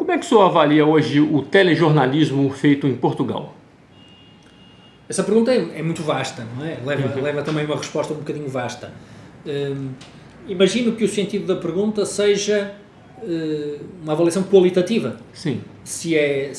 Como é que o senhor avalia hoje o telejornalismo feito em Portugal? Essa pergunta é muito vasta, não é? Leva também uma resposta um bocadinho vasta. Imagino que o sentido da pergunta seja uma avaliação qualitativa. Sim. Se é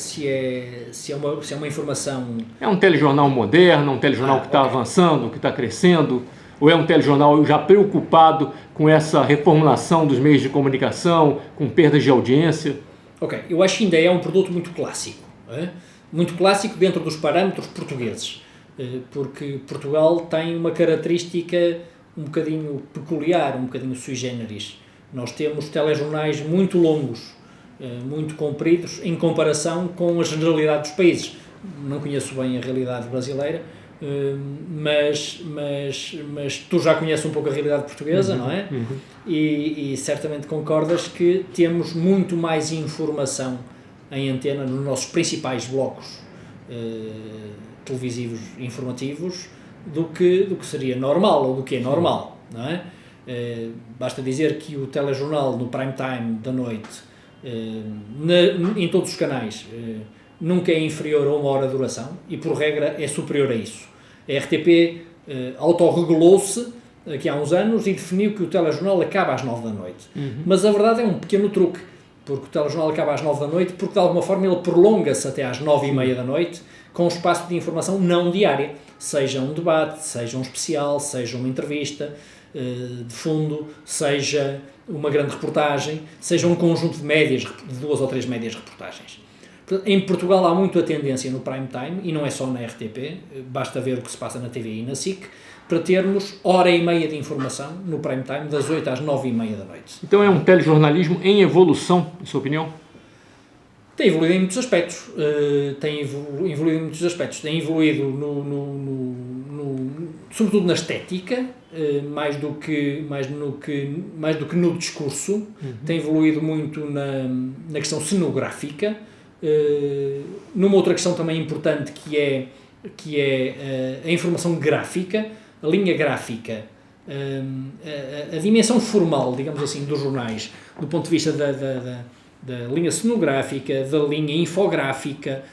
uma informação... É um telejornal moderno, um telejornal que está avançando, que está crescendo, ou é um telejornal já preocupado com essa reformulação dos meios de comunicação, com perdas de audiência? Ok, eu acho que ainda é um produto muito clássico. Muito clássico dentro dos parâmetros portugueses, porque Portugal tem uma característica um bocadinho peculiar, um bocadinho sui generis. Nós temos telejornais muito longos, muito compridos, em comparação com a generalidade dos países. Não conheço bem a realidade brasileira, mas tu já conheces um pouco a realidade portuguesa, não é? E certamente concordas que temos muito mais informação em antena nos nossos principais blocos televisivos informativos do que seria normal, ou do que é normal, não é? Basta dizer que o telejornal no prime time da noite, em todos os canais, nunca é inferior a 1 hora de duração e, por regra, é superior a isso. A RTP autorregulou-se aqui há uns anos e definiu que o telejornal acaba às 9 da noite. Mas a verdade é um pequeno truque, porque o telejornal acaba às 9 da noite porque, de alguma forma, ele prolonga-se até às 9h30 da noite, com um espaço de informação não diária, seja um debate, seja um especial, seja uma entrevista de fundo, seja uma grande reportagem, seja um conjunto de médias, de 2 ou 3 médias reportagens. Em Portugal há muito a tendência no prime time, e não é só na RTP, basta ver o que se passa na TV e na SIC, para termos 1h30 de informação no prime time, das 8 às 9h30 da noite. Então é um telejornalismo em evolução, em sua opinião? Tem evoluído em muitos aspectos. Tem evoluído sobretudo na estética, mais do que no discurso. Tem evoluído muito na questão cenográfica. Numa outra questão também importante que é a informação gráfica, a linha gráfica, a dimensão formal, digamos assim, dos jornais, do ponto de vista da linha cenográfica, da linha infográfica,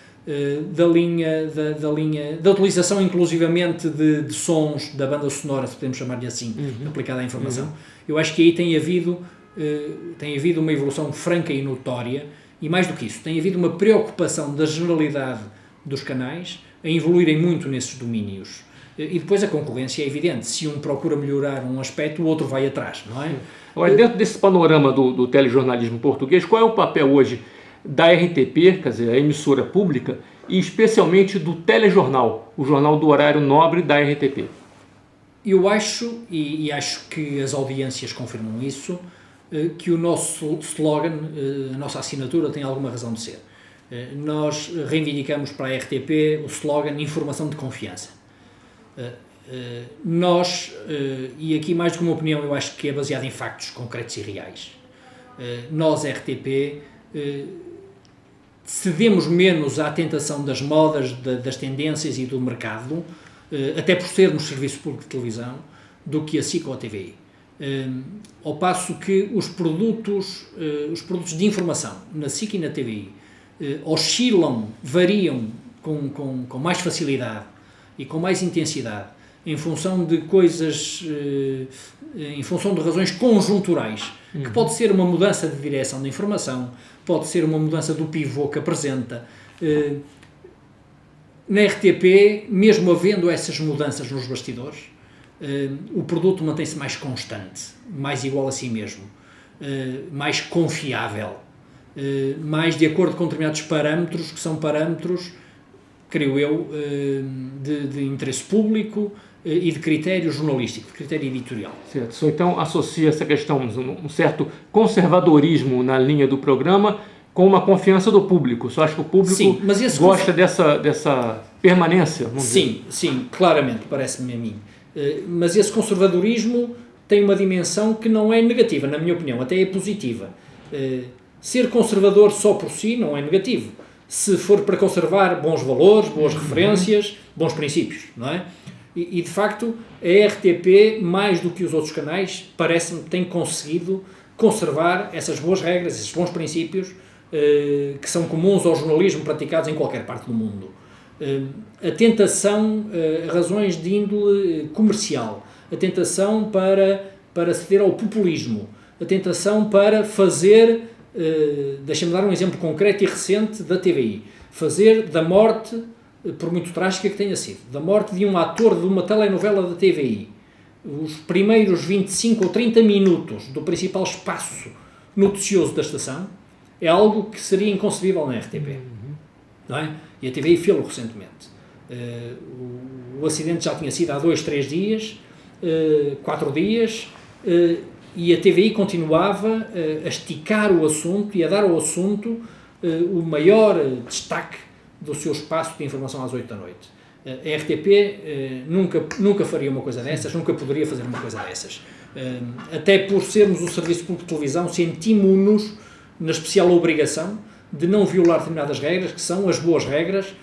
da utilização inclusivamente de sons da banda sonora, se podemos chamar-lhe assim, aplicada à informação. Eu acho que aí tem havido uma evolução franca e notória, e mais do que isso, tem havido uma preocupação da generalidade dos canais a evoluírem muito nesses domínios. E depois a concorrência é evidente. Se um procura melhorar um aspecto, o outro vai atrás, não é? Agora, dentro desse panorama do telejornalismo português, qual é o papel hoje da RTP, quer dizer, a emissora pública, e especialmente do telejornal, o jornal do horário nobre da RTP? Eu acho, e acho que as audiências confirmam isso, que o nosso slogan, a nossa assinatura, tem alguma razão de ser. Nós reivindicamos para a RTP o slogan Informação de Confiança. E aqui mais do que uma opinião, eu acho que é baseado em factos concretos e reais. Nós, RTP, cedemos menos à tentação das modas, das tendências e do mercado, até por sermos serviço público de televisão, do que a SIC ou a TVI. Ao passo que os produtos de informação na SIC e na TVI oscilam, variam com mais facilidade e com mais intensidade em função de coisas, em função de razões conjunturais, que pode ser uma mudança de direção da informação, pode ser uma mudança do pivô que apresenta. Na RTP, mesmo havendo essas mudanças nos bastidores, o produto mantém-se mais constante, mais igual a si mesmo, mais confiável, mais de acordo com determinados parâmetros, que são parâmetros, creio eu, de interesse público e de critério jornalístico, de critério editorial. Certo. Então associa essa questão, um certo conservadorismo na linha do programa com uma confiança do público. Só acho que o público gosta dessa permanência. Sim, claramente, parece-me a mim. Mas esse conservadorismo tem uma dimensão que não é negativa, na minha opinião, até é positiva. Ser conservador só por si não é negativo, se for para conservar bons valores, boas referências, bons princípios, não é? E de facto, a RTP, mais do que os outros canais, parece-me que tem conseguido conservar essas boas regras, esses bons princípios, que são comuns ao jornalismo praticados em qualquer parte do mundo. A tentação, razões de índole comercial, a tentação para ceder ao populismo, a tentação para fazer, deixa-me dar um exemplo concreto e recente da TVI, fazer da morte, por muito trágica que tenha sido, da morte de um ator de uma telenovela da TVI, os primeiros 25 ou 30 minutos do principal espaço noticioso da estação, é algo que seria inconcebível na RTP. Não é? E a TVI fê-lo recentemente. O acidente já tinha sido há 2, 3 dias, 4 dias, e a TVI continuava a esticar o assunto e a dar ao assunto o maior destaque do seu espaço de informação às 8 da noite. A RTP nunca faria uma coisa dessas, nunca poderia fazer uma coisa dessas. Até por sermos o Serviço Público de Televisão, sentimos-nos na especial obrigação de não violar determinadas regras, que são as boas regras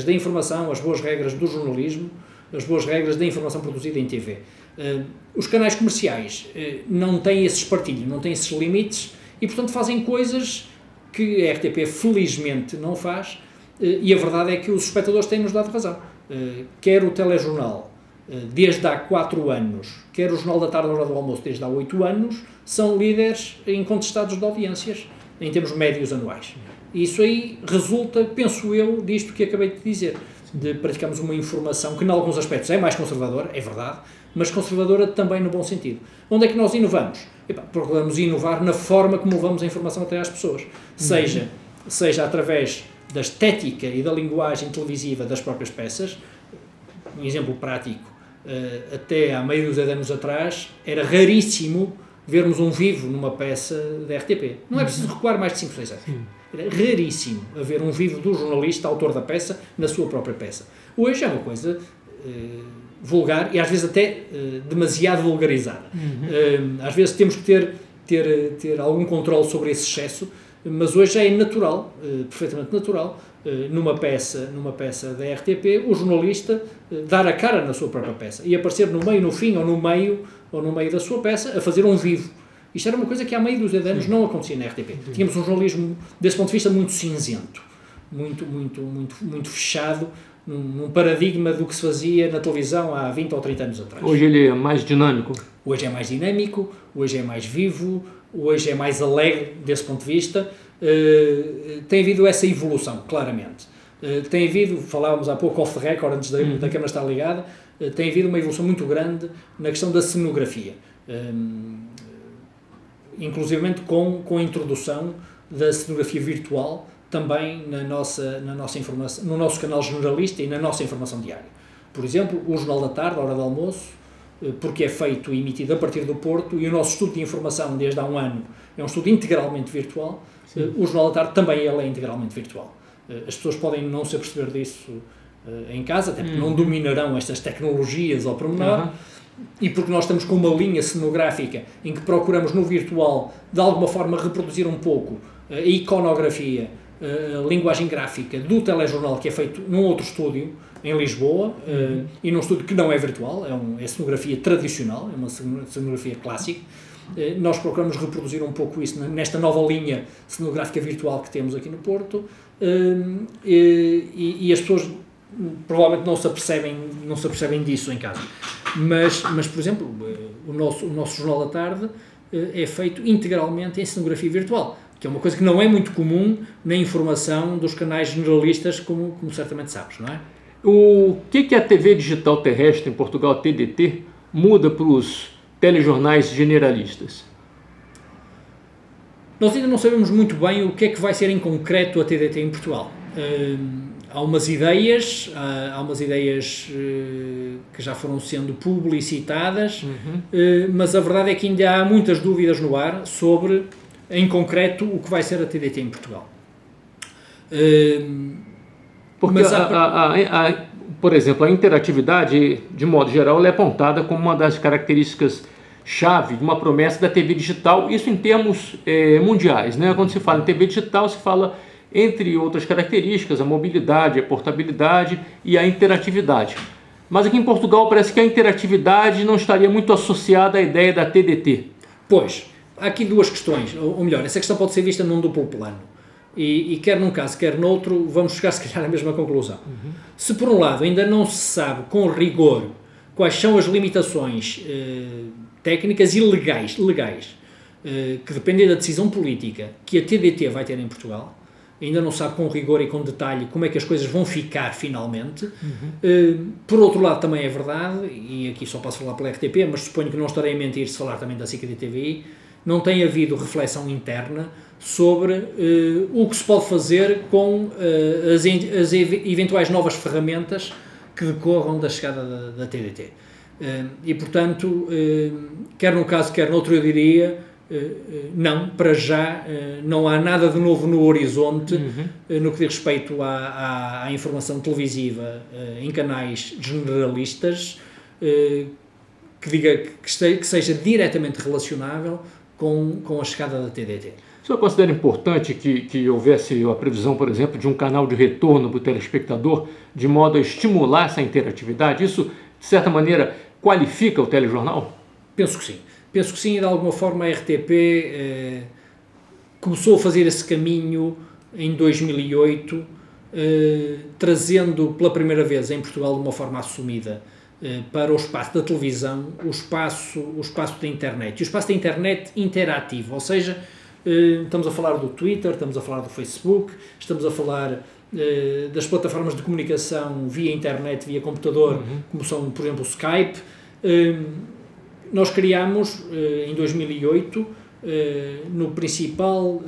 da informação, as boas regras do jornalismo, as boas regras da informação produzida em TV. Os canais comerciais não têm esse espartilho, não têm esses limites e, portanto, fazem coisas que a RTP felizmente não faz, e a verdade é que os espectadores têm-nos dado razão. Quer o telejornal desde há 4 anos, quer o Jornal da Tarde à hora do almoço desde há 8 anos, são líderes incontestados de audiências em termos médios anuais. E isso aí resulta, penso eu, disto que acabei de dizer, de praticarmos uma informação que, em alguns aspectos, é mais conservadora, é verdade, mas conservadora também no bom sentido. Onde é que nós inovamos? Procuramos inovar na forma como levamos a informação até às pessoas, seja através da estética e da linguagem televisiva das próprias peças. Um exemplo prático, até há meio dúzia de anos atrás, era raríssimo vermos um vivo numa peça da RTP. Não é preciso recuar mais de 5 ou 6 anos. Era raríssimo haver um vivo do jornalista, autor da peça, na sua própria peça. Hoje é uma coisa vulgar e às vezes até demasiado vulgarizada. Às vezes temos que ter algum controle sobre esse excesso, mas hoje é natural, perfeitamente natural, numa peça da RTP, o jornalista dar a cara na sua própria peça e aparecer no meio, no fim ou no meio da sua peça a fazer um vivo. Isto era uma coisa que há meio dúzia de anos não acontecia na RTP. Tínhamos um jornalismo, desse ponto de vista, muito cinzento, muito fechado, num paradigma do que se fazia na televisão há 20 ou 30 anos atrás. Hoje ele é mais dinâmico? Hoje é mais dinâmico, hoje é mais vivo, hoje é mais alegre desse ponto de vista. Tem havido essa evolução, claramente. Tem havido, falávamos há pouco off the record, antes da câmara estar ligada, tem havido uma evolução muito grande na questão da cenografia. Inclusivamente com a introdução da cenografia virtual também na nossa informação, no nosso canal generalista e na nossa informação diária. Por exemplo, o Jornal da Tarde, a hora do almoço, porque é feito e emitido a partir do Porto, e o nosso estudo de informação desde há um ano é um estudo integralmente virtual. O Jornal da Tarde também ele é integralmente virtual. As pessoas podem não se aperceber disso em casa, até porque não dominarão estas tecnologias ao pormenor, e porque nós estamos com uma linha cenográfica em que procuramos no virtual, de alguma forma, reproduzir um pouco a iconografia, a linguagem gráfica do telejornal, que é feito num outro estúdio, em Lisboa, e num estúdio que não é virtual, é cenografia tradicional, é uma cenografia clássica. Nós procuramos reproduzir um pouco isso nesta nova linha cenográfica virtual que temos aqui no Porto, e as pessoas provavelmente não se apercebem disso em casa. Mas por exemplo, o nosso Jornal da Tarde é feito integralmente em cenografia virtual, que é uma coisa que não é muito comum na informação dos canais generalistas, como certamente sabes, não é? O que a TV digital terrestre em Portugal, a TDT, muda para os telejornais generalistas? Nós ainda não sabemos muito bem o que é que vai ser em concreto a TDT em Portugal. Há umas ideias que já foram sendo publicitadas, mas a verdade é que ainda há muitas dúvidas no ar sobre, em concreto, o que vai ser a TDT em Portugal. Porque, por exemplo, a interatividade, de modo geral, ela é apontada como uma das características-chave de uma promessa da TV digital, isso em termos mundiais, né? Quando se fala em TV digital, se fala, entre outras características, a mobilidade, a portabilidade e a interatividade. Mas aqui em Portugal parece que a interatividade não estaria muito associada à ideia da TDT. Pois, há aqui duas questões, ou melhor, essa questão pode ser vista num duplo plano. E quer num caso, quer noutro, vamos chegar se calhar à mesma conclusão. Se por um lado ainda não se sabe com rigor quais são as limitações técnicas e legais que dependem da decisão política que a TDT vai ter em Portugal, ainda não sabe com rigor e com detalhe como é que as coisas vão ficar finalmente. Por outro lado, também é verdade, e aqui só posso falar pela RTP, mas suponho que não estarei a mentir se falar também da SIC e da TVI, não tem havido reflexão interna sobre o que se pode fazer com as eventuais novas ferramentas que decorram da chegada da TDT. E, portanto, quer num caso, quer noutro, eu diria, não, para já não há nada de novo no horizonte no que diz respeito à informação televisiva em canais generalistas que seja diretamente relacionável com a chegada da TDT. O senhor considera importante que houvesse a previsão, por exemplo, de um canal de retorno para o telespectador, de modo a estimular essa interatividade? Isso, de certa maneira, qualifica o telejornal? Penso que sim. Penso que sim, e de alguma forma a RTP começou a fazer esse caminho em 2008, trazendo pela primeira vez em Portugal de uma forma assumida para o espaço da televisão o espaço da internet. E o espaço da internet interativo, ou seja, estamos a falar do Twitter, estamos a falar do Facebook, estamos a falar das plataformas de comunicação via internet, via computador, como são, por exemplo, o Skype. Nós criámos, em 2008, no principal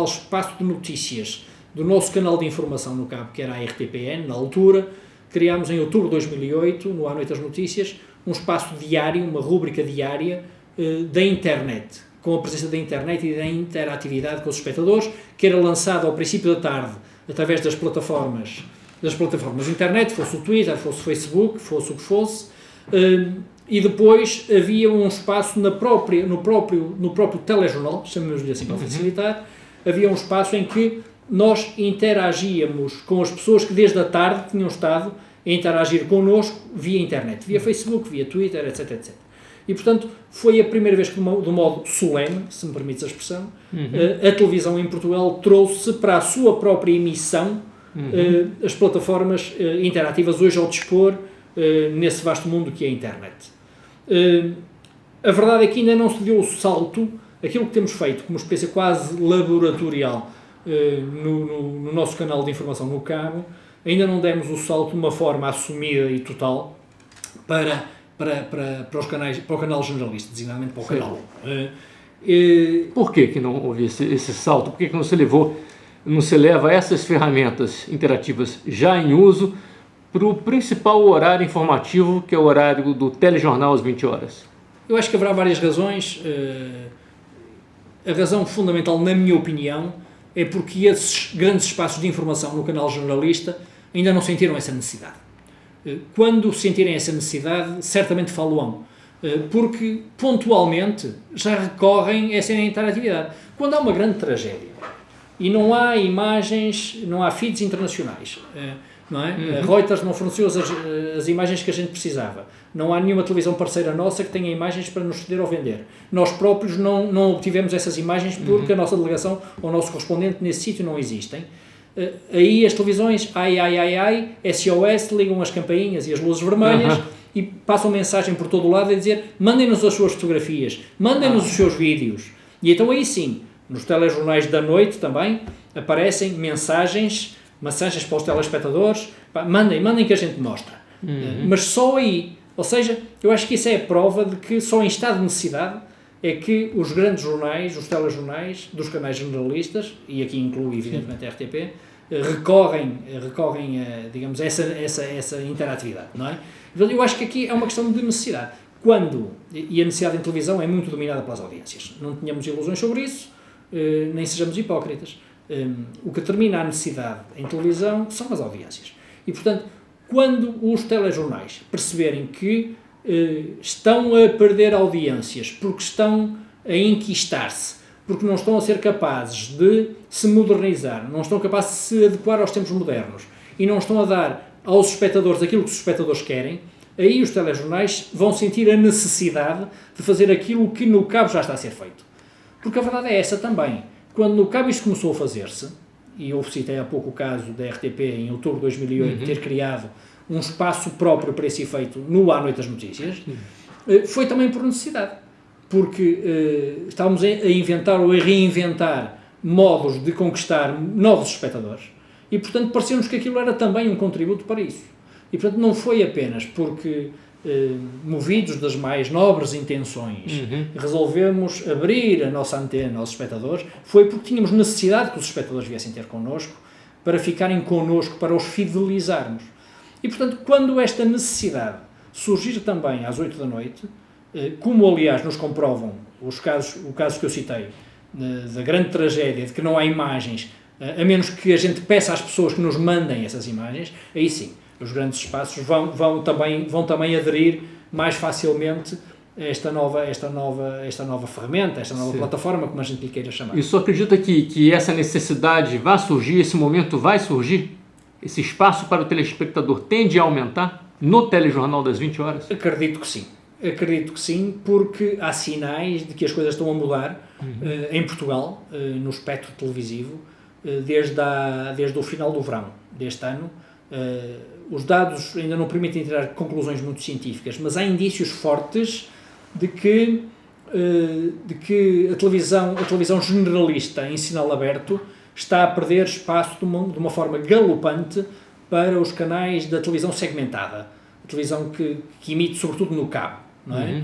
espaço de notícias do nosso canal de informação no cabo, que era a RTPN, na altura, criámos em outubro de 2008, no À Noite das Notícias, um espaço diário, uma rúbrica diária da internet, com a presença da internet e da interatividade com os espectadores, que era lançado ao princípio da tarde, através das plataformas de internet, fosse o Twitter, fosse o Facebook, fosse o que fosse, e depois havia um espaço no próprio telejornal, chamemos-lhe assim para facilitar, havia um espaço em que nós interagíamos com as pessoas que desde a tarde tinham estado a interagir connosco via internet, via Facebook, via Twitter, etc, etc. E, portanto, foi a primeira vez que, de modo solene, se me permites a expressão, a televisão em Portugal trouxe para a sua própria emissão as plataformas interativas hoje ao dispor nesse vasto mundo que é a internet. A verdade é que ainda não se deu o salto, aquilo que temos feito como experiência quase laboratorial no nosso canal de informação no cabo, ainda não demos o salto de uma forma assumida e total para os canais, para o canal generalista, designadamente para o canal. Por que não houve esse salto? Por que não se leva essas ferramentas interativas já em uso para o principal horário informativo, que é o horário do telejornal às 20 horas? Eu acho que haverá várias razões. A razão fundamental, na minha opinião, é porque esses grandes espaços de informação no canal generalista ainda não sentiram essa necessidade. Quando sentirem essa necessidade, certamente falo-ão, porque pontualmente já recorrem a essa interatividade. Quando há uma grande tragédia e não há imagens, não há feeds internacionais, não é? A Reuters não forneceu as imagens que a gente precisava, não há nenhuma televisão parceira nossa que tenha imagens para nos ceder ou vender. Nós próprios não obtivemos essas imagens porque a nossa delegação ou o nosso correspondente nesse sítio não existem. Aí as televisões, SOS, ligam as campainhas e as luzes vermelhas e passam mensagem por todo o lado a dizer: mandem-nos as suas fotografias, mandem-nos os seus vídeos. E então aí sim, nos telejornais da noite também aparecem mensagens para os telespectadores, mandem que a gente mostra. Mas só aí, ou seja, eu acho que isso é a prova de que só em estado de necessidade é que os grandes jornais, os telejornais dos canais generalistas, e aqui inclui evidentemente a RTP, recorrem a, digamos, essa interatividade, não é? Eu acho que aqui é uma questão de necessidade. E a necessidade em televisão é muito dominada pelas audiências. Não tenhamos ilusões sobre isso, nem sejamos hipócritas. O que determina a necessidade em televisão são as audiências. E, portanto, quando os telejornais perceberem que estão a perder audiências porque estão a enquistar-se, porque não estão a ser capazes de se modernizar, não estão capazes de se adequar aos tempos modernos e não estão a dar aos espectadores aquilo que os espectadores querem, aí os telejornais vão sentir a necessidade de fazer aquilo que no cabo já está a ser feito. Porque a verdade é essa também. quando no cabo isto começou a fazer-se, e eu citei há pouco o caso da RTP em outubro de 2008 ter criado um espaço próprio para esse efeito no À Noite das Notícias, foi também por necessidade, porque estávamos a inventar ou a reinventar modos de conquistar novos espectadores e, portanto, pareceu-nos que aquilo era também um contributo para isso. E, portanto, não foi apenas porque, movidos das mais nobres intenções, resolvemos abrir a nossa antena aos espectadores, foi porque tínhamos necessidade que os espectadores viessem ter connosco, para ficarem connosco, para os fidelizarmos. E, portanto, quando esta necessidade surgir também às 8 da noite, como, aliás, nos comprovam o caso que eu citei, da grande tragédia, de que não há imagens, a menos que a gente peça às pessoas que nos mandem essas imagens, aí sim, os grandes espaços vão também aderir mais facilmente a esta nova ferramenta, esta nova plataforma, como a gente lhe queira chamar. E só acredita que essa necessidade vai surgir, esse momento vai surgir? Esse espaço para o telespectador tende a aumentar no telejornal das 20 horas? Acredito que sim, porque há sinais de que as coisas estão a mudar em Portugal, no espectro televisivo, desde o final do verão deste ano. Os dados ainda não permitem tirar conclusões muito científicas, mas há indícios fortes de que a televisão generalista em sinal aberto está a perder espaço de uma forma galopante para os canais da televisão segmentada, a televisão que emite sobretudo no cabo, não é?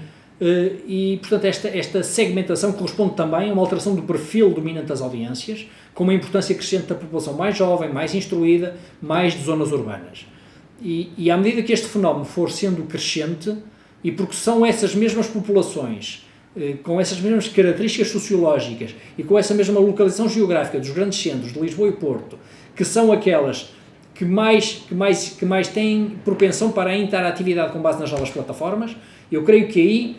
E, portanto, esta segmentação corresponde também a uma alteração do perfil dominante das audiências, com uma importância crescente da população mais jovem, mais instruída, mais de zonas urbanas. E à medida que este fenómeno for sendo crescente, e porque são essas mesmas populações, com essas mesmas características sociológicas e com essa mesma localização geográfica dos grandes centros de Lisboa e Porto, que são aquelas que mais têm propensão para a interatividade com base nas novas plataformas, eu creio que aí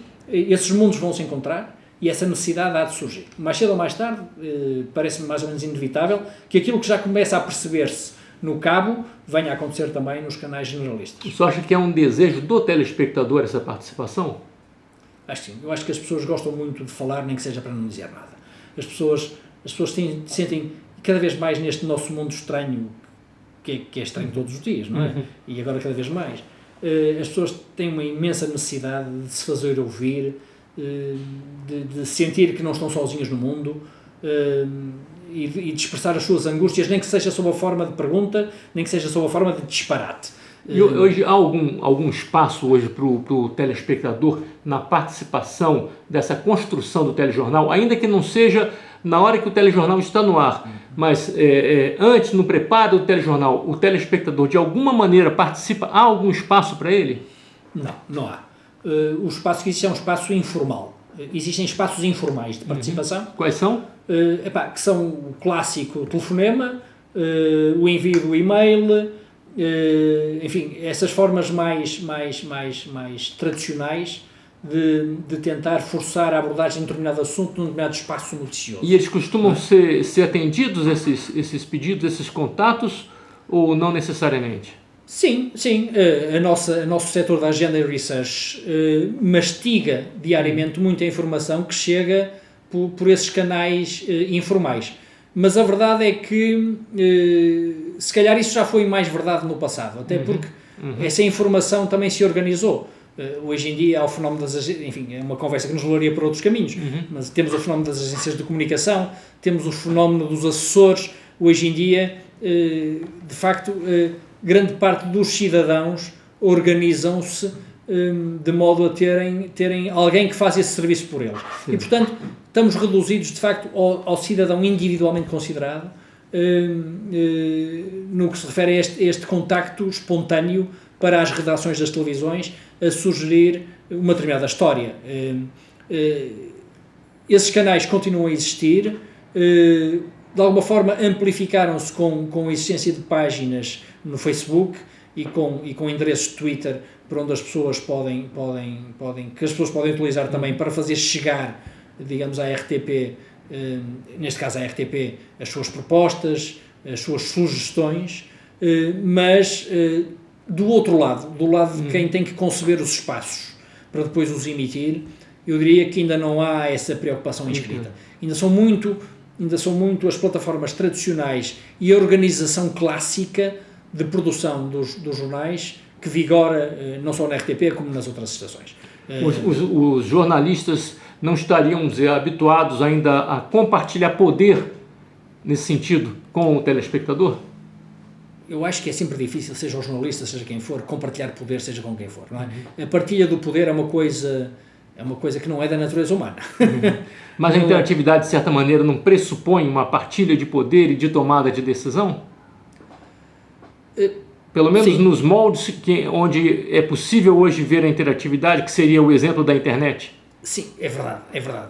esses mundos vão se encontrar e essa necessidade há de surgir. Mais cedo ou mais tarde, parece-me mais ou menos inevitável que aquilo que já começa a perceber-se no cabo venha a acontecer também nos canais generalistas. Você acha que é um desejo do telespectador essa participação? Acho que sim. Eu acho que as pessoas gostam muito de falar, nem que seja para não dizer nada. As pessoas sentem cada vez mais neste nosso mundo estranho, que é estranho todos os dias, não é? E agora cada vez mais. As pessoas têm uma imensa necessidade de se fazer ouvir, de sentir que não estão sozinhos no mundo, e de expressar as suas angústias, nem que seja sob a forma de pergunta, nem que seja sob a forma de disparate. E hoje há algum espaço hoje para o telespectador na participação dessa construção do telejornal, ainda que não seja na hora que o telejornal está no ar, mas antes, no preparo do telejornal, o telespectador de alguma maneira participa? Há algum espaço para ele? Não há. O espaço que existe é um espaço informal. Existem espaços informais de participação. Quais são? Que são o clássico telefonema, o envio do e-mail, enfim, essas formas mais tradicionais de tentar forçar a abordagem de um determinado assunto num determinado espaço noticioso. E eles costumam ser atendidos, esses pedidos, esses contatos, ou não necessariamente? Sim. Nosso setor da Agenda e Research mastiga diariamente muita informação que chega por esses canais informais. Mas a verdade é que, se calhar, isso já foi mais verdade no passado, até porque essa informação também se organizou. Hoje em dia há o fenómeno das agências, enfim, é uma conversa que nos levaria por outros caminhos, mas temos o fenómeno das agências de comunicação, temos o fenómeno dos assessores. Hoje em dia, de facto, grande parte dos cidadãos organizam-se de modo a terem alguém que faz esse serviço por eles. Sim. E, portanto, estamos reduzidos, de facto, ao cidadão individualmente considerado, no que se refere a este contacto espontâneo para as redações das televisões a sugerir uma determinada história. Esses canais continuam a existir, de alguma forma amplificaram-se com a existência de páginas no Facebook e com endereços de Twitter por onde as pessoas podem utilizar também para fazer chegar, digamos, à RTP, neste caso à RTP, as suas propostas, as suas sugestões, mas do outro lado, do lado de quem tem que conceber os espaços para depois os emitir, eu diria que ainda não há essa preocupação inscrita. Ainda são muito ainda são muito as plataformas tradicionais e a organização clássica de produção dos jornais que vigora não só na RTP como nas outras estações. Os jornalistas não estariam, vamos dizer, habituados ainda a compartilhar poder nesse sentido com o telespectador? Eu acho que é sempre difícil, seja o jornalista, seja quem for, compartilhar poder, seja com quem for. Não é? A partilha do poder é uma coisa que não é da natureza humana. Mas a interatividade, de certa maneira, não pressupõe uma partilha de poder e de tomada de decisão? Pelo menos sim. Nos moldes onde é possível hoje ver a interatividade, que seria o exemplo da internet? Sim, é verdade.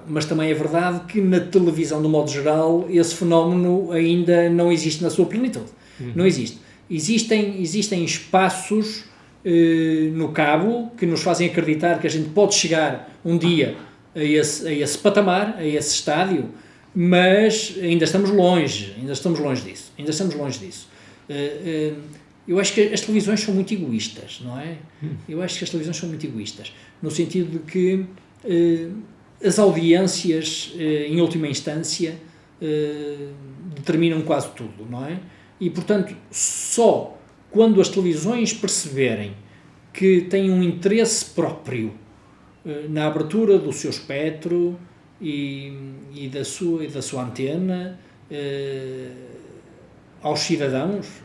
Mas também é verdade que na televisão, de modo geral, esse fenómeno ainda não existe na sua plenitude. Não existe. Existem espaços no cabo que nos fazem acreditar que a gente pode chegar um dia a esse patamar, a esse estádio, mas ainda estamos longe disso. Eu acho que as televisões são muito egoístas, não é? No sentido de que as audiências, em última instância, determinam quase tudo, não é? E, portanto, só quando as televisões perceberem que têm um interesse próprio na abertura do seu espectro e da sua antena aos cidadãos,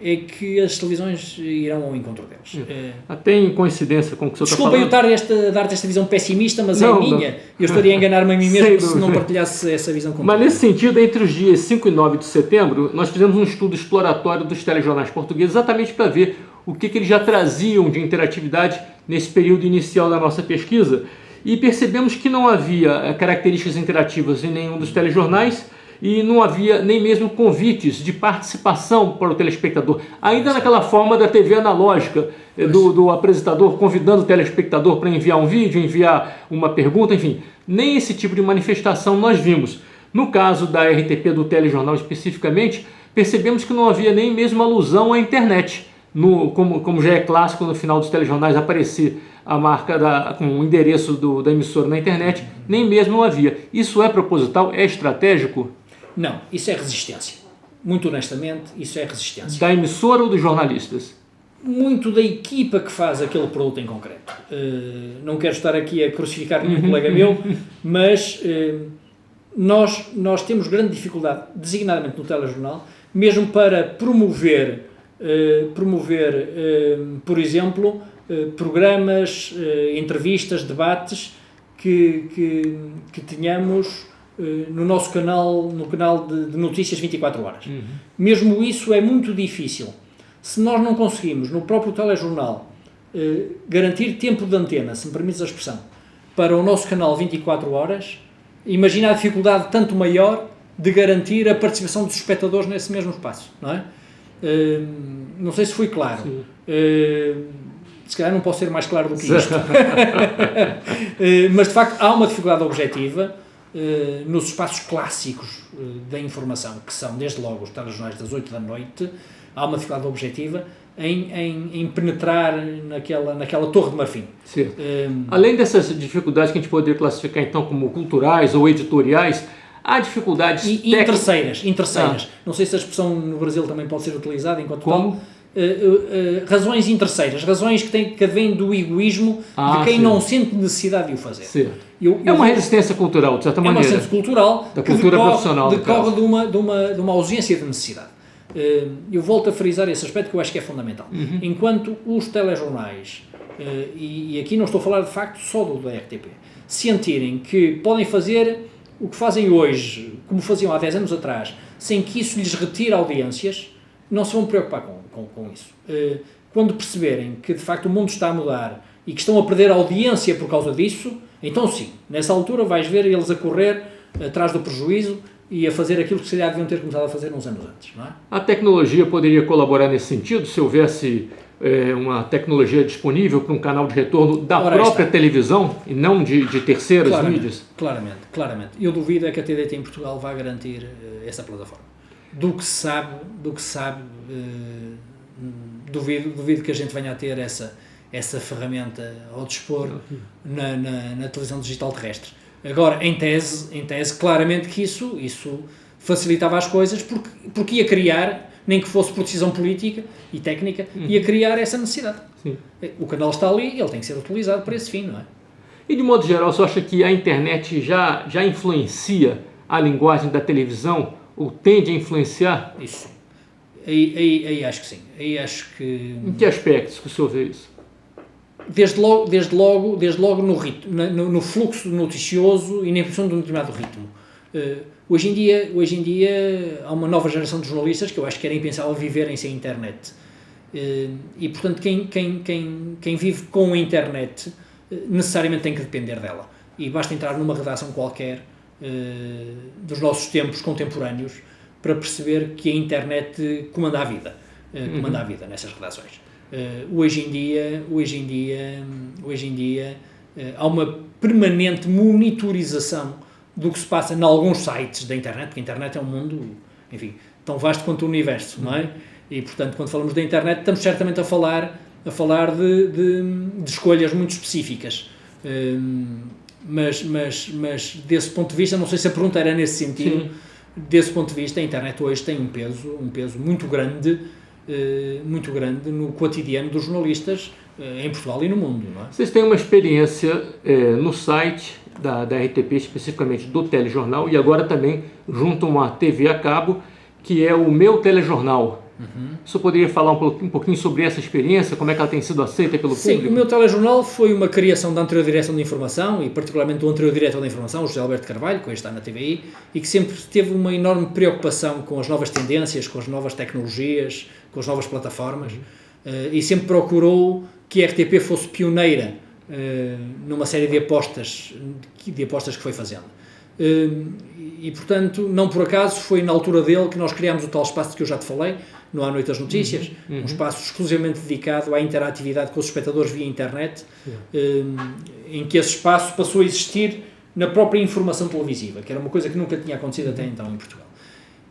é que as televisões irão ao encontro deles. Até em coincidência com o que o senhor está falando. Desculpa eu estar a dar-te esta visão pessimista, mas é minha. Não. Eu estaria a enganar-me a mim mesmo se não partilhasse essa visão comigo. Mas nesse sentido, entre os dias 5 e 9 de setembro, nós fizemos um estudo exploratório dos telejornais portugueses exatamente para ver o que eles já traziam de interatividade nesse período inicial da nossa pesquisa, e percebemos que não havia características interativas em nenhum dos telejornais, e não havia nem mesmo convites de participação para o telespectador, ainda naquela forma da TV analógica, do apresentador convidando o telespectador para enviar um vídeo, enviar uma pergunta, enfim, nem esse tipo de manifestação nós vimos. No caso da RTP, do telejornal especificamente, percebemos que não havia nem mesmo alusão à internet, como já é clássico no final dos telejornais aparecer a marca com o endereço da emissora na internet, nem mesmo havia. Isso é proposital? É estratégico? Não, isso é resistência. Muito honestamente, isso é resistência. Da emissora ou dos jornalistas? Muito da equipa que faz aquele produto em concreto. Não quero estar aqui a crucificar nenhum colega meu, mas nós temos grande dificuldade, designadamente no telejornal, mesmo para promover, por exemplo, programas, entrevistas, debates que tenhamos no nosso canal, no canal de notícias 24 horas. Mesmo isso é muito difícil. Se nós não conseguimos, no próprio telejornal, garantir tempo de antena, se me permites a expressão, para o nosso canal 24 horas, imagina a dificuldade tanto maior de garantir a participação dos espectadores nesse mesmo espaço, não é? Não sei se fui claro. Se calhar não posso ser mais claro do que isto. Mas, de facto, há uma dificuldade objetiva nos espaços clássicos da informação, que são, desde logo, os telejornais das 8 da noite. Há uma dificuldade objetiva em penetrar naquela torre de marfim. Além dessas dificuldades que a gente poderia classificar, então, como culturais ou editoriais, há dificuldades terceiras. Não sei se a expressão no Brasil também pode ser utilizada enquanto tal. Razões interesseiras, razões que vêm do egoísmo de quem não sente necessidade de o fazer. É uma resistência cultural, de certa maneira. É uma resistência cultural da cultura profissional. Decorre de uma ausência de necessidade. Eu volto a frisar esse aspecto que eu acho que é fundamental. Enquanto os telejornais, e aqui não estou a falar de facto só da RTP, sentirem que podem fazer o que fazem hoje, como faziam há 10 anos atrás, sem que isso lhes retire audiências, não se vão preocupar com isso. Quando perceberem que de facto o mundo está a mudar e que estão a perder audiência por causa disso, então sim, nessa altura vais ver eles a correr atrás do prejuízo e a fazer aquilo que se calhar deviam ter começado a fazer uns anos antes, não é? A tecnologia poderia colaborar nesse sentido, se houvesse uma tecnologia disponível para um canal de retorno da própria televisão e não de terceiras mídias? Claramente. Eu duvido é que a TDT em Portugal vá garantir essa plataforma. Do que se sabe, duvido que a gente venha a ter essa ferramenta ao dispor na televisão digital terrestre. Agora, em tese claramente que isso facilitava as coisas porque ia criar, nem que fosse por decisão política e técnica, ia criar essa necessidade. Sim. O canal está ali e ele tem que ser utilizado para esse fim, não é? E de modo geral, você acha que a internet já influencia a linguagem da televisão, ou tende a influenciar? Isso. Aí acho que sim. Aí acho que... Em que aspectos que o senhor vê isso? Desde logo no ritmo, no fluxo noticioso e na impressão de um determinado ritmo. Hoje em dia há uma nova geração de jornalistas que eu acho que era impensável viverem sem internet. E portanto quem vive com a internet necessariamente tem que depender dela. E basta entrar numa redação qualquer dos nossos tempos contemporâneos para perceber que a internet comanda a vida. Comanda a vida nessas redações. Hoje em dia há uma permanente monitorização do que se passa em alguns sites da internet, porque a internet é um mundo, enfim, tão vasto quanto o universo, não é? E, portanto, quando falamos da internet, estamos certamente a falar de escolhas muito específicas. Mas desse ponto de vista, não sei se a pergunta era nesse sentido. Sim. Desse ponto de vista, a internet hoje tem um peso muito grande no cotidiano dos jornalistas em Portugal e no mundo, não é? Vocês têm uma experiência no site da RTP, especificamente do telejornal, e agora também junto a uma TV a cabo, que é o Meu Telejornal. O senhor poderia falar um pouquinho sobre essa experiência, como é que ela tem sido aceita pelo público? Sim, o Meu Telejornal foi uma criação da anterior direção de informação, e particularmente do anterior diretor da informação, o José Alberto Carvalho, que hoje está na TVI, e que sempre teve uma enorme preocupação com as novas tendências, com as novas tecnologias, com as novas plataformas, e sempre procurou que a RTP fosse pioneira numa série de apostas que foi fazendo. E, portanto, não por acaso foi na altura dele que nós criámos o tal espaço que eu já te falei, no À Noite das Notícias, um espaço exclusivamente dedicado à interatividade com os espectadores via internet, em que esse espaço passou a existir na própria informação televisiva, que era uma coisa que nunca tinha acontecido até então em Portugal.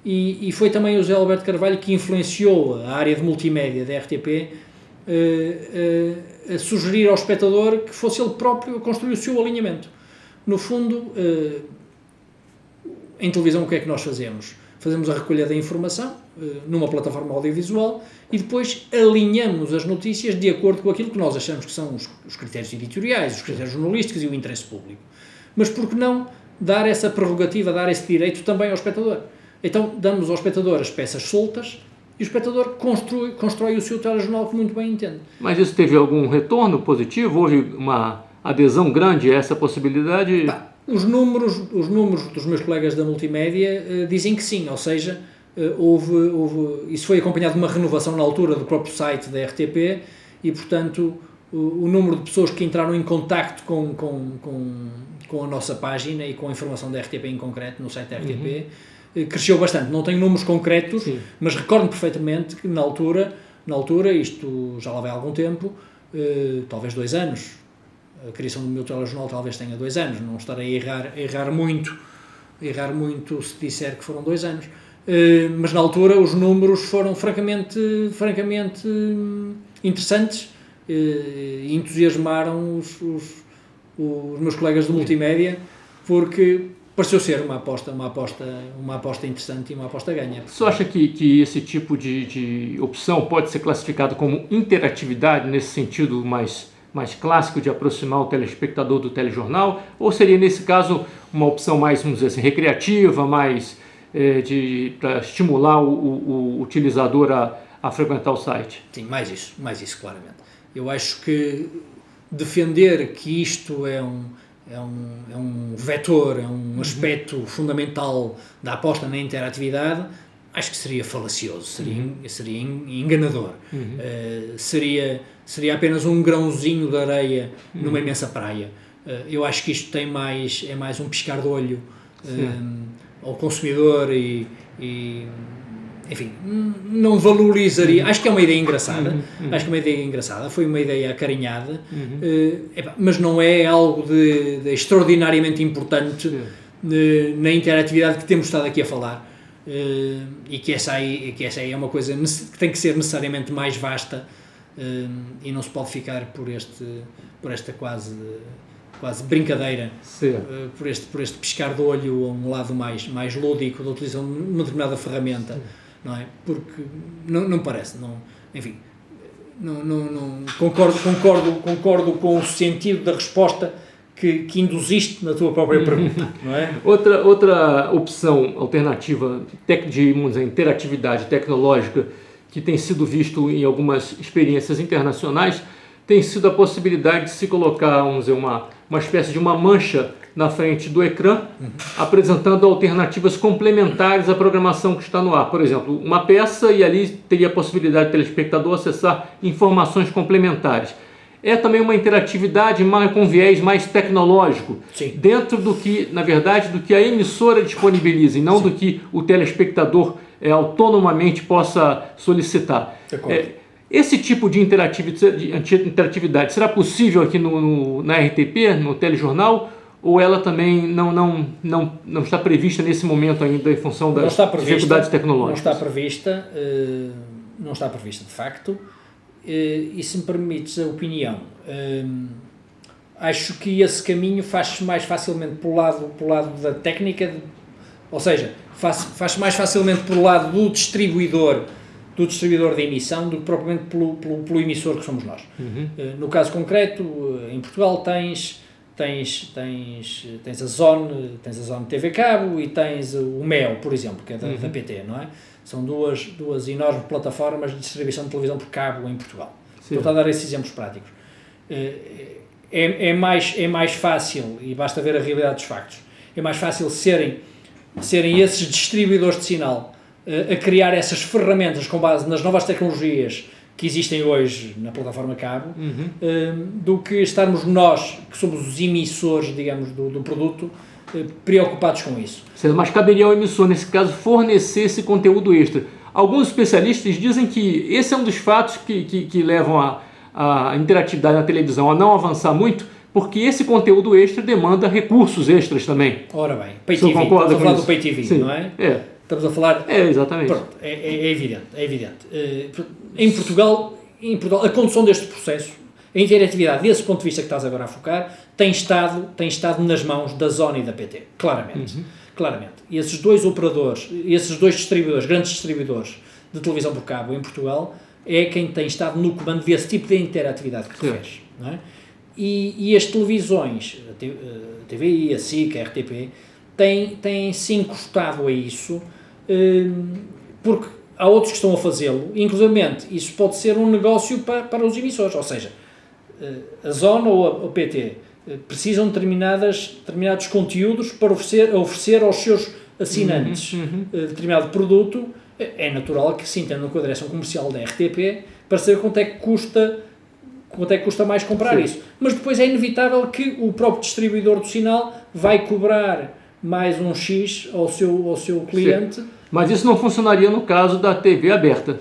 E foi também o José Alberto Carvalho que influenciou a área de multimédia da RTP a sugerir ao espectador que fosse ele próprio a construir o seu alinhamento. No fundo, em televisão o que é que nós fazemos? Fazemos a recolha da informação numa plataforma audiovisual e depois alinhamos as notícias de acordo com aquilo que nós achamos que são os critérios editoriais, os critérios jornalísticos e o interesse público. Mas por que não dar essa prerrogativa, dar esse direito também ao espectador? Então damos ao espectador as peças soltas e o espectador constrói o seu telejornal que muito bem entende. Mas isso teve algum retorno positivo? Houve uma adesão grande a essa possibilidade? Os números dos meus colegas da multimédia dizem que sim, ou seja, isso foi acompanhado de uma renovação na altura do próprio site da RTP e, portanto, o número de pessoas que entraram em contacto com a nossa página e com a informação da RTP em concreto, no site da RTP, cresceu bastante. Não tenho números concretos, sim, mas recordo perfeitamente que na altura, isto já lá vai há algum tempo, talvez 2 anos, a criação do Meu Telejornal talvez tenha 2 anos, não estarei a errar muito se disser que foram 2 anos, mas na altura os números foram francamente interessantes e entusiasmaram os meus colegas de multimédia, porque pareceu ser uma aposta interessante e uma aposta ganha. Você acha que esse tipo de opção pode ser classificado como interatividade, nesse sentido mais clássico de aproximar o telespectador do telejornal, ou seria nesse caso uma opção mais, vamos dizer assim, recreativa, mais para estimular o utilizador a frequentar o site? Sim, mais isso claramente. Eu acho que defender que isto é um vetor, é um aspecto fundamental da aposta na interatividade, acho que seria falacioso, seria enganador. Seria apenas um grãozinho de areia numa imensa praia. Eu acho que isto é mais um piscar de olho ao consumidor e, enfim, não valorizaria. Acho que é uma ideia engraçada. Foi uma ideia acarinhada, mas não é algo de extraordinariamente importante na interatividade que temos estado aqui a falar. E que essa aí é uma coisa que tem que ser necessariamente mais vasta, e não se pode ficar por esta quase quase brincadeira por este piscar de olho a um lado mais lúdico da utilização de uma determinada ferramenta, não é? Porque não parece, não, enfim, não concordo com o sentido da resposta que induziste na tua própria pergunta, não é? Outra opção alternativa de interatividade tecnológica que tem sido visto em algumas experiências internacionais tem sido a possibilidade de se colocar, vamos dizer, uma espécie de uma mancha na frente do ecrã, apresentando alternativas complementares à programação que está no ar. Por exemplo, uma peça, e ali teria a possibilidade do telespectador acessar informações complementares. É também uma interatividade com viés mais tecnológico, Sim. dentro do que, na verdade, do que a emissora disponibiliza, e não Sim. do que o telespectador autonomamente possa solicitar. Esse tipo de interatividade será possível aqui na RTP, no telejornal, ou ela também não está prevista nesse momento ainda em função das dificuldades tecnológicas? Não está prevista de facto. E se me permites a opinião, acho que esse caminho faz-se mais facilmente pelo lado da técnica, ou seja, faz-se mais facilmente pelo lado do distribuidor de emissão do que propriamente pelo emissor que somos nós. No caso concreto, em Portugal tens a Zone TV Cabo e tens o MEO, por exemplo, que é da PT, não é? São duas enormes plataformas de distribuição de televisão por cabo em Portugal. Sim. Estou a dar esses exemplos práticos. É mais fácil, e basta ver a realidade dos factos, é mais fácil serem esses distribuidores de sinal a criar essas ferramentas com base nas novas tecnologias que existem hoje na plataforma cabo, do que estarmos nós, que somos os emissores, digamos, do produto, preocupados com isso. Mas caberia ao emissor, nesse caso, fornecer esse conteúdo extra. Alguns especialistas dizem que esse é um dos fatos que levam a interatividade na televisão a não avançar muito, porque esse conteúdo extra demanda recursos extras também. Ora bem, Pay TV, estamos a falar do Pay TV, sim, não é? Estamos a falar... exatamente. Pronto, é evidente. Em Portugal, a condução deste processo, a interatividade, desse ponto de vista que estás agora a focar, tem estado nas mãos da Zone e da PT, claramente. E esses dois operadores, esses dois distribuidores, grandes distribuidores de televisão por cabo em Portugal, é quem tem estado no comando desse tipo de interatividade que tu fez, não é? E as televisões, a TVI, a SIC, a RTP, têm se encostado a isso, porque há outros que estão a fazê-lo, inclusivamente isso pode ser um negócio para os emissores, ou seja, a Zone ou a PT precisam de determinados conteúdos para oferecer aos seus assinantes determinado produto. É natural que se entenda com a direção comercial da RTP para saber quanto é que custa mais comprar isso. Mas depois é inevitável que o próprio distribuidor do sinal vai cobrar mais um X ao seu cliente. Sim. Mas isso não funcionaria no caso da TV aberta.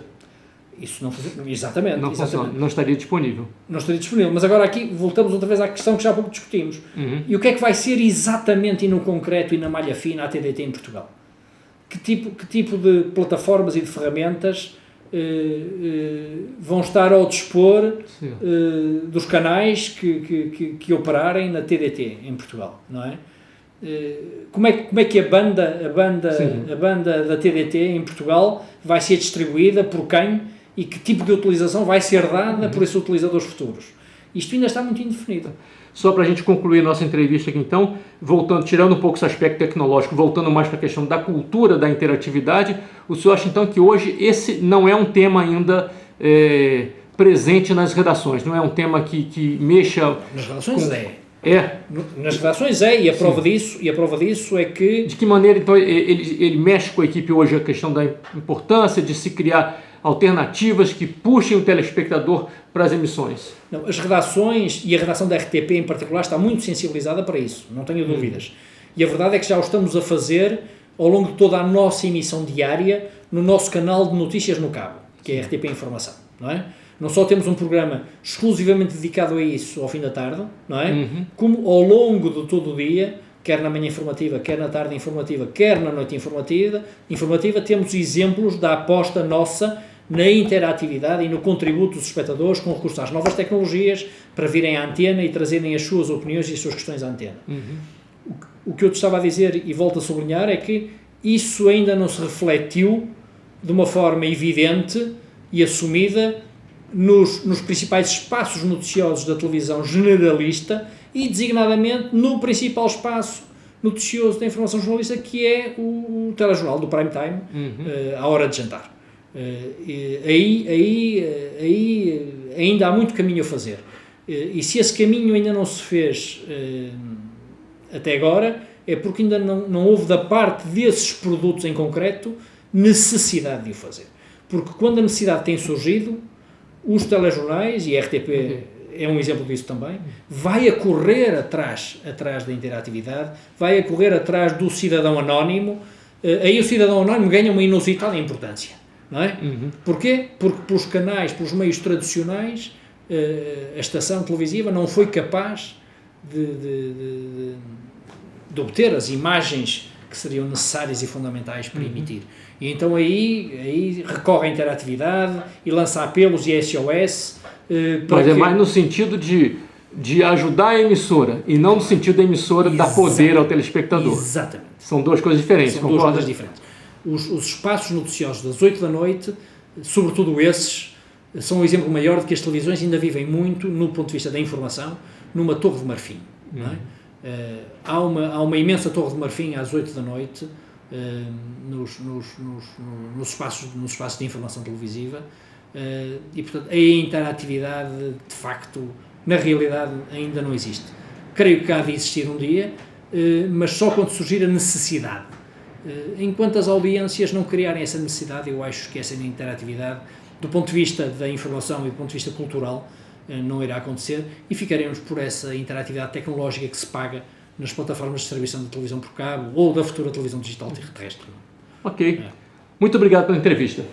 Isso não funciona. Exatamente. Não estaria disponível. Não estaria disponível. Mas agora aqui voltamos outra vez à questão que já há pouco discutimos. E o que é que vai ser exatamente e no concreto e na malha fina a TDT em Portugal? Que tipo de plataformas e de ferramentas vão estar ao dispor dos canais que operarem na TDT em Portugal, não é? Como é que a banda da TDT em Portugal vai ser distribuída, por quem e que tipo de utilização vai ser dada por esses utilizadores futuros? Isto ainda está muito indefinido. Só para a gente concluir a nossa entrevista aqui então, tirando um pouco esse aspecto tecnológico, voltando mais para a questão da cultura da interatividade, o senhor acha então que hoje esse não é um tema ainda presente nas redações, não é um tema que mexa... Nas redações nas redações e a prova disso é que... De que maneira então ele mexe com a equipe hoje a questão da importância de se criar alternativas que puxem o telespectador para as emissões? Não, as redações, e a redação da RTP em particular, está muito sensibilizada para isso, não tenho dúvidas. E a verdade é que já o estamos a fazer ao longo de toda a nossa emissão diária no nosso canal de notícias no cabo, que é a RTP Informação, não é? Não só temos um programa exclusivamente dedicado a isso ao fim da tarde, não é? Como ao longo de todo o dia, quer na manhã informativa, quer na tarde informativa, quer na noite informativa, temos exemplos da aposta nossa na interatividade e no contributo dos espectadores com recurso às novas tecnologias para virem à antena e trazerem as suas opiniões e as suas questões à antena. O que eu te estava a dizer, e volto a sublinhar, é que isso ainda não se refletiu de uma forma evidente e assumida nos principais espaços noticiosos da televisão generalista e, designadamente, no principal espaço noticioso da informação jornalista, que é o telejornal do prime time, à hora de jantar. Aí ainda há muito caminho a fazer. E se esse caminho ainda não se fez até agora, é porque ainda não houve da parte desses produtos em concreto necessidade de o fazer. Porque quando a necessidade tem surgido, os telejornais, e a RTP é um exemplo disso também, vai a correr atrás da interatividade, vai a correr atrás do cidadão anónimo. Aí o cidadão anónimo ganha uma inusitada importância, não é? Porquê? Porque pelos canais, pelos meios tradicionais, a estação televisiva não foi capaz de obter as imagens que seriam necessárias e fundamentais para emitir. E então aí recorre à interatividade e lança apelos e SOS. Mas é mais no sentido de ajudar a emissora e não no sentido da emissora dar poder ao telespectador. Exatamente. São duas coisas diferentes, São duas coisas diferentes. Os espaços noticiosos das 8 da noite, sobretudo esses, são um exemplo maior de que as televisões ainda vivem muito, no ponto de vista da informação, numa torre de marfim. Não é? Há uma imensa torre de marfim às 8 da noite nos espaços de informação televisiva e, portanto, a interatividade, de facto, na realidade, ainda não existe. Creio que há de existir um dia, mas só quando surgir a necessidade. Enquanto as audiências não criarem essa necessidade, eu acho que essa interatividade, do ponto de vista da informação e do ponto de vista cultural, não irá acontecer e ficaremos por essa interatividade tecnológica que se paga nas plataformas de distribuição de televisão por cabo ou da futura televisão digital terrestre. Ok. Muito obrigado pela entrevista.